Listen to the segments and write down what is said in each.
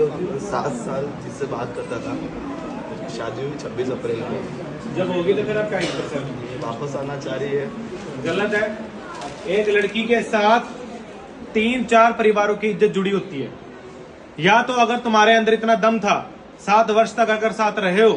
7 साल जिससे बात करता था, शादी हुई 26 अप्रैल को। जब होगी तो फिर आप क्या कर सकते? वापस आना चाह रही है। गलत है। एक लड़की के साथ 3-4 परिवारों की इज्जत जुड़ी होती है। या तो अगर तुम्हारे अंदर इतना दम था, 7 वर्ष तक अगर साथ रहे हो,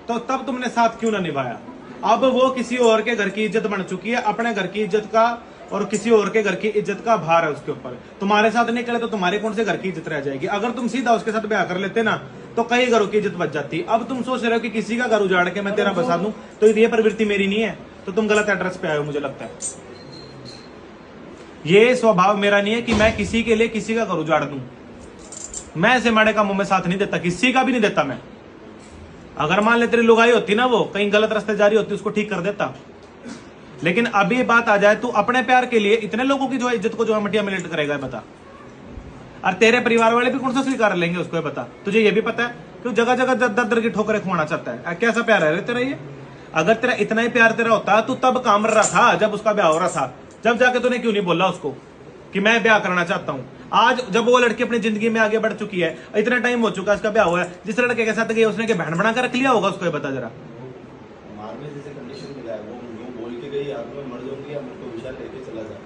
तो तब तुमने साथ क्यों ना निभाया। अब वो किसी और के घर की इज्जत बन चुकी है, अपने घर की इज्जत का और किसी और के घर की इज्जत का भार है उसके ऊपर। तुम्हारे साथ नहीं करे तो तुम्हारे कौन से घर की इज्जत रह जाएगी। अगर तुम सीधा उसके साथ ब्याह कर लेते ना, तो कई घरों की इज्जत बच जाती। अब तुम सोच रहे हो कि किसी का घर उजाड़ के मैं तेरा बसा दूं, तो ये प्रवृत्ति मेरी नहीं है, तो तुम गलत एड्रेस पे आए हो। मुझे लगता है ये स्वभाव मेरा नहीं है कि मैं किसी के लिए किसी का घर उजाड़ दूं। मैं ऐसे माड़े कामों में साथ नहीं देता, किसी का भी नहीं देता मैं। अगर मान ले तेरी लुगाई होती ना, वो कहीं गलत रास्ते जारी होती, उसको ठीक कर देता। लेकिन अभी बात आ जाए, तू अपने प्यार के लिए इतने लोगों की जो है इज्जत को जो है मटिया में लेट करेगा, बता। और तेरे परिवार वाले भी कौन सा स्वीकार लेंगे उसको, बता। तुझे ये भी पता है कि जगह जगह दर दर की ठोकरें खुआना चाहता है। कैसा प्यार है तेरा ये? अगर तेरा इतना ही प्यार तेरा होता तो तब काम रहा था, जब उसका ब्याह हो रहा था, जब जाके तूने क्यों नहीं बोला उसको कि मैं ब्याह करना चाहता हूं। आज जब वो लड़की अपनी जिंदगी में आगे बढ़ चुकी है, इतना टाइम हो चुका है, उसका ब्याह हुआ है, जिस लड़के के साथ गई उसने के बहन बना कर रख लिया होगा उसको, ये बता जरा। मारने जैसे कंडीशन मिला है, वो यूं बोल के गई, आप मैं मर जाऊंगी या मेरे को विशाल लेके चला जा।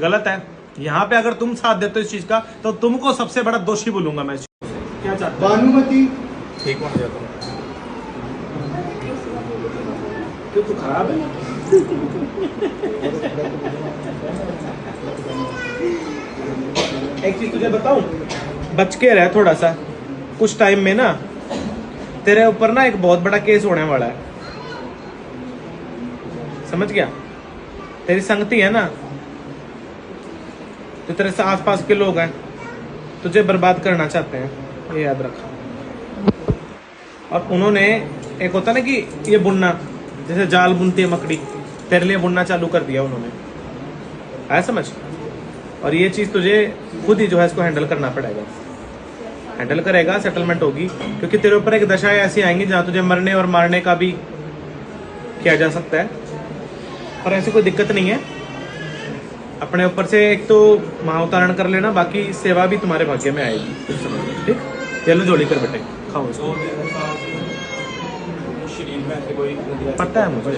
गलत है। यहाँ पे अगर तुम साथ देते हो इस चीज का, तो तुमको सबसे बड़ा दोषी बोलूंगा मैं। क्या चाहते हो? भानुमति ठीक हो जाता हूँ। क्यों तू खराब है? एक चीज तुझे बताऊं, बच के रह थोड़ा सा। कुछ टाइम में ना तेरे ऊपर ना एक बहुत बड़ा केस होने वाला है, समझ गया? तेरी संगति है ना, जो तेरे से आसपास के लोग हैं, तुझे बर्बाद करना चाहते हैं, ये याद रखा। और उन्होंने, एक होता ना कि ये बुनना, जैसे जाल बुनती है मकड़ी, तेरे लिए बुनना चालू कर दिया उन्होंने, है समझ? और ये चीज तुझे खुद ही जो है इसको हैंडल करना पड़ेगा। हैंडल करेगा, सेटलमेंट होगी, क्योंकि तेरे ऊपर एक दशा ऐसी आएंगी जहां तुझे मरने और मारने का भी किया जा सकता है। और ऐसी कोई दिक्कत नहीं है। अपने ऊपर से एक तो महाअवतारण कर लेना, बाकी सेवा भी तुम्हारे भाग्य में आएगी कुछ समय में, ठीक? चलो जोड़ी कर बेटे, खाओ इसको। पता है मुझे,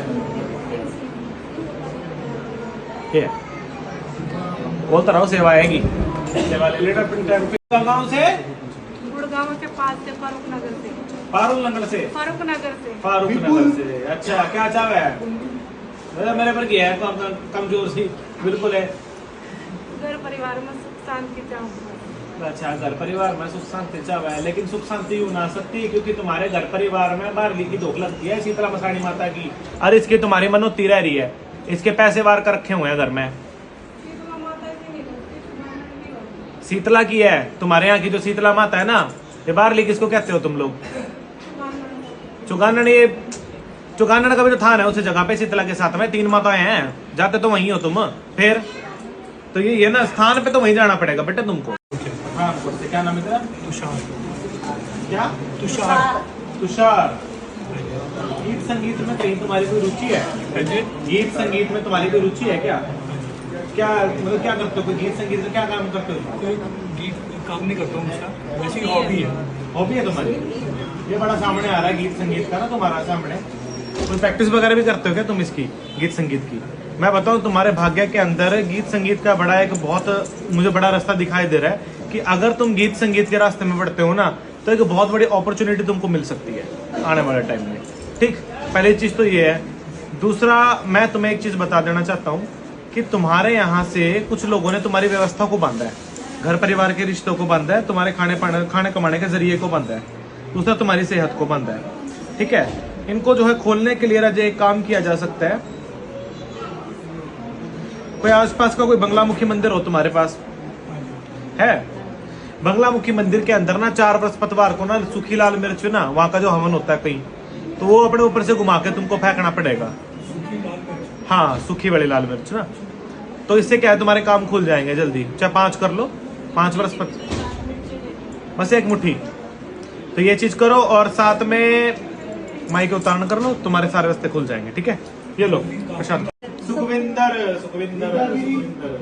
ये बोलता रहो, सेवा आएगी। सेवा ले लेना अपने टाइम पे। गाँव से, गुड़गांव के पास से, फारूक नगर से। फारूक नगर से? फारूक नगर से। फारूक नगर से, अच्छा। क्या चाव है मेरे पर? क्या है कमजोर सी बिल्कुल है। घर परिवार में सुख शांति चाहूँ। अच्छा, घर परिवार में सुख शांति चाव है, लेकिन सुख शांति यूं ना सकती, क्योंकि तुम्हारे घर परिवार में बारली की धोख लगती है, शीतला मसाणी माता की। अरे इसकी तुम्हारी मनोती रह रही है, इसके पैसे वार कर रखे हुए हैं घर में। शीतला की है तुम्हारे यहाँ की जो शीतला माता है ना, ये बारली किसको कहते हो तुम लोग? चुगानन। ये चुगानन का भी जो थान है उस जगह पे शीतला के साथ में 3 माताएं हैं, जाते तो वहीं हो तुम। फिर तो ये ना, स्थान पे तो वहीं जाना पड़ेगा बेटे तुमको। हाँ, क्या नाम है तेरा? तुषार। क्या? तुषार। तुषार। गीत संगीत में कहीं तुम्हारी कोई रुचि है? गीत संगीत में तुम्हारी कोई रुचि है क्या? क्या मतलब क्या करते हो? कोई गीत संगीत में क्या काम करते हो? कोई गीत काम नहीं करता हूँ, उसका वैसी हॉबी है। हॉबी है तुम्हारी? ये बड़ा सामने आ रहा है गीत संगीत का ना तुम्हारा सामने। कोई प्रैक्टिस वगैरह भी करते हो क्या तुम इसकी, गीत संगीत की? मैं बताऊं, तुम्हारे भाग्य के अंदर गीत संगीत का बड़ा एक बहुत मुझे बड़ा रास्ता दिखाई दे रहा है कि अगर तुम गीत संगीत के रास्ते में बढ़ते हो ना, तो एक बहुत बड़ी अपॉर्चुनिटी तुमको मिल सकती है आने वाले टाइम में, ठीक? पहली चीज तो ये है। दूसरा, मैं तुम्हें एक चीज बता देना चाहता हूँ कि तुम्हारे यहाँ से कुछ लोगों ने तुम्हारी व्यवस्था को बांधा है, घर परिवार के रिश्तों को बांधा है, तुम्हारे खाने कमाने के जरिए को बांधा है। दूसरा, तुम्हारी सेहत को बांधा है, ठीक है? इनको जो है खोलने के लिए राजे एक काम किया जा सकता है। कोई आसपास का कोई बंगलामुखी मंदिर हो तुम्हारे पास है? बंगलामुखी मंदिर के अंदर ना 4 बृहस्पतिवार को ना सूखी लाल मिर्च ना, वहां का जो हवन होता है कहीं, तो वो अपने ऊपर से घुमा के तुमको फेंकना पड़ेगा। हाँ, सूखी वाली लाल मिर्च ना, तो इससे क्या है, तुम्हारे काम खुल जाएंगे जल्दी। चाहे 5 कर लो, 5 बृहस्पति, बस 1 मुट्ठी। तो ये चीज करो, और साथ में माई के उतारण कर लो, तुम्हारे सारे रास्ते खुल जाएंगे, ठीक है? ये लो प्रशांत। सुखविंदर, सुखविंदर, सुखविंदर।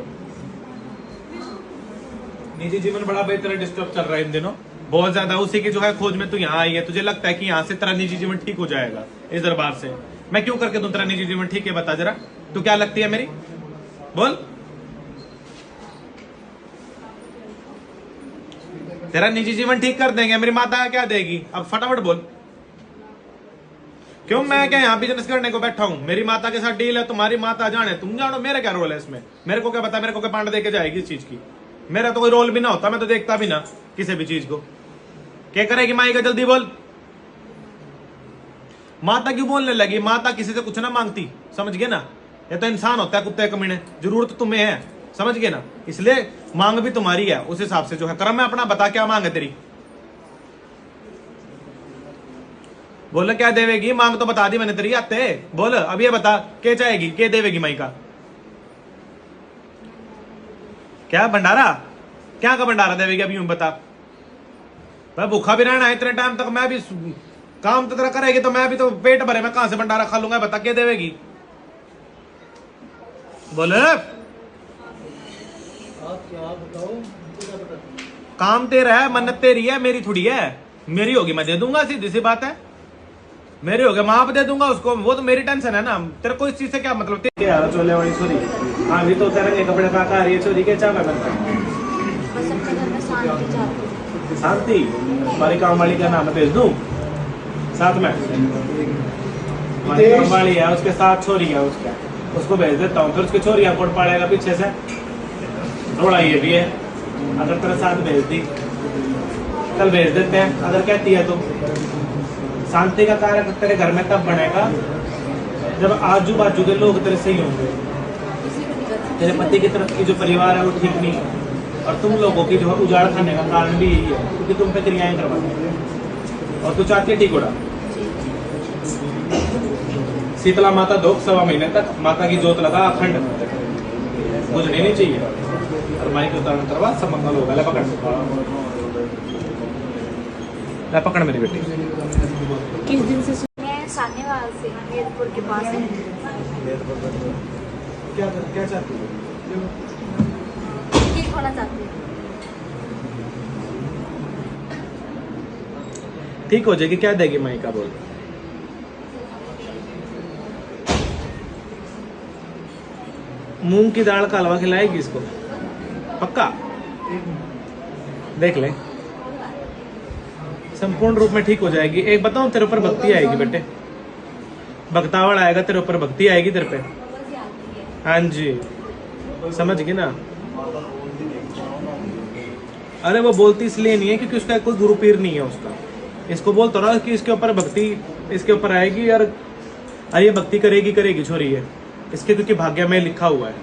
निजी जीवन बड़ा बेहतर डिस्टर्ब चल रहा है इन दिनों। बहुत ज्यादा उसी की जो है खोज में तू यहाँ आई है। तुझे लगता है कि यहाँ से तेरा निजी जीवन ठीक हो जाएगा इस दरबार से? मैं क्यों करके दूं तेरा निजी जीवन ठीक है? बता जरा, तू क्या लगती है मेरी? बोल। तेरा निजी जीवन ठीक कर देंगे, मेरी माता क्या देगी? अब फटाफट बोल। क्यों? मैं क्या यहाँ बिजनेस करने को बैठा हूँ? मेरी माता के साथ डील है, तुम्हारी माता जाने, तुम जानो, मेरा क्या रोल है इसमें? मेरे को क्या पता मेरे को क्या पांड दे के जाएगी इस चीज की? मेरा तो कोई रोल भी ना होता, मैं तो देखता भी ना किसी भी चीज को। क्या करेगी माई का? जल्दी बोल। माता क्यों बोलने लगी? माता किसी से कुछ ना मांगती, समझ गए ना? ये तो इंसान होता है कुत्ते कमीने, जरूरत तुम्हें है, समझ गए ना? इसलिए मांग भी तुम्हारी है, उस हिसाब से जो है कर्म है अपना। बता क्या मांग है तेरी? बोल क्या देवेगी? मांग तो बता दी मैंने तेरी, आते बोल। अब ये बता क्या चाहेगी, क्या देवेगी माई का? क्या भंडारा? क्या का भंडारा देवेगी? अब यूं बता। मैं भूखा भी रहना है इतने टाइम तक, मैं भी काम तो तेरा करेगी तो मैं भी तो पेट भरे, मैं कहां से भंडारा खा लूंगा? बता क्या देवेगी? बोले। काम तेरा है, मन्नत तेरी है, मेरी थोड़ी है। मेरी होगी मैं दे दूंगा, सीधी सी बात है। मेरी होगी मैं आप दे दूंगा उसको, वो तो मेरी टेंशन है ना। तेरे को इस चीज से क्या मतलब? यार चोले वाली छोरी, हाँ भी तो तेरे कपड़े पा आ रही है छोरी, क्या चाह बनता है? बस अपने घर में शांति चाहती हूँ। शांति? हमारी काम वाली का नाम भेज दूं साथ में? हमारी काम वाली है, उसके साथ छोरी है उसका, उसको भेज देता हूँ। फिर उसकी छोरियां कोट पाड़ेगा पीछे से, थोड़ा ये भी है। अगर तेरे साथ भेज दी, कल भेज देते हैं अगर कहती है तो। शांति का कार्य तेरे घर में तब बनेगा जब आजू बाजू के लोग तेरे सही होंगे। तेरे पति की तरफ की जो परिवार है वो ठीक नहीं है, और तुम लोगों की जो है उजाड़ खाने का कारण भी यही है, क्योंकि तुम पे क्रियाएं करवाते हैं और तू चाहती है ठीक उड़ा। शीतला माता दो 1.25 महीने तक माता की जोत लगा अखंड, बुझनी नहीं चाहिए, और माई के उतारण करवा सब मंगल होगा। ले पकड़, ले पकड़ मेरी बेटी। किस दिन से? मैं सानेवाल से, मेदपुर के पास है। क्या क्या चाहती है? ठीक होना चाहती हूँ। ठीक हो जाएगी। क्या देगी माई का? बोल। मूंग की दाल का हलवा खिलाएगी इसको पक्का? देख ले, संपूर्ण रूप में ठीक हो जाएगी। एक बताऊं, तेरे ऊपर भक्ति आएगी बेटे, भक्तावड़ आएगा तेरे ऊपर, भक्ति आएगी तेरे पे। हाँ जी, समझ गई ना? अरे वो बोलती इसलिए नहीं है क्योंकि उसका कोई गुरु पीर नहीं है उसका। इसको बोल तो रहा कि इसके ऊपर भक्ति इसके ऊपर आएगी, और ये भक्ति करेगी करेगी छोरी है इसके, क्योंकि भाग्य में लिखा हुआ है।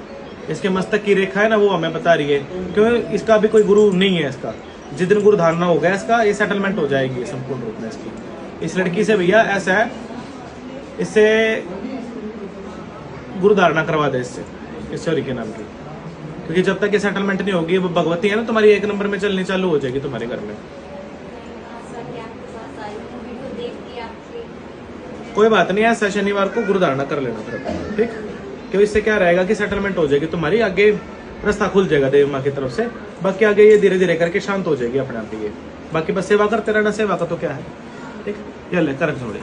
इसके मस्तक की रेखा है ना, वो हमें बता रही है, क्योंकि इसका भी कोई गुरु नहीं है इसका। जिस दिन गुरु धारणा हो गया इसका, ये सेटलमेंट हो जाएगी संपूर्ण रूप में इसकी। इस लड़की से भैया ऐसा है, इससे गुरु धारणा करवा दे इससे, इस छोरी के नाम की, क्योंकि जब तक ये सेटलमेंट नहीं होगी, वो भगवती है ना तुम्हारी, 1 नंबर में चलनी चालू हो जाएगी तुम्हारे घर में। कोई बात नहीं, ऐसा शनिवार को गुरु धारणा कर लेना फिर, ठीक? क्यों? इससे क्या रहेगा कि सेटलमेंट हो जाएगी तुम्हारी, आगे रास्ता खुल जाएगा देवी माँ की तरफ से। बाकी आगे ये धीरे धीरे करके शांत हो जाएगी अपने आप ही ये। बाकी बस सेवा करते रहना, सेवा का तो क्या है, ठीक? ये ले कर थोड़े।